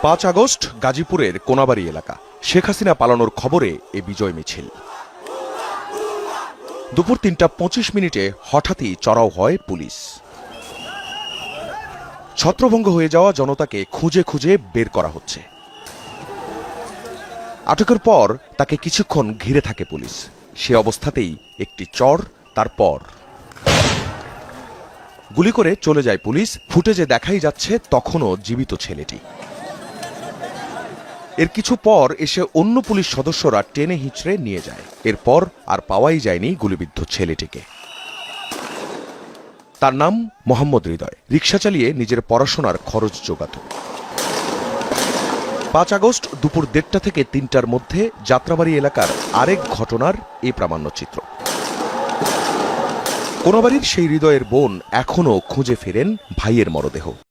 5 August গাজীপুরের কোনাবাড়ী এলাকা। শেখ হাসিনা পালানোর খবরে এ বিজয় মিছিল। দুপুর 3:25 হঠাৎই চড়াও হয় পুলিশ। ছত্রভঙ্গ হয়ে যাওয়া জনতাকে খুঁজে খুঁজে বের করা হচ্ছে। আটকের পর তাকে কিছুক্ষণ ঘিরে থাকে পুলিশ। সে অবস্থাতেই একটি চড়, তারপর গুলি করে চলে যায় পুলিশ। ফুটেজে দেখাই যাচ্ছে তখনও জীবিত ছেলেটি। এর কিছু পর এসে অন্য পুলিশ সদস্যরা টেনে হিঁচড়ে নিয়ে যায়। এরপর আর পাওয়াই যায়নি গুলিবিদ্ধ ছেলেটিকে। তার নাম মোহাম্মদ হৃদয়। রিকশা চালিয়ে নিজের পড়াশোনার খরচ জোগাত। 5 আগস্ট দুপুর 1:30 থেকে 3টার মধ্যে যাত্রাবাড়ি এলাকার আরেক ঘটনার এই প্রামাণ্যচিত্র। কোনাবাড়ির সেই হৃদয়ের বোন এখনও খুঁজে ফেরেন ভাইয়ের মরদেহ।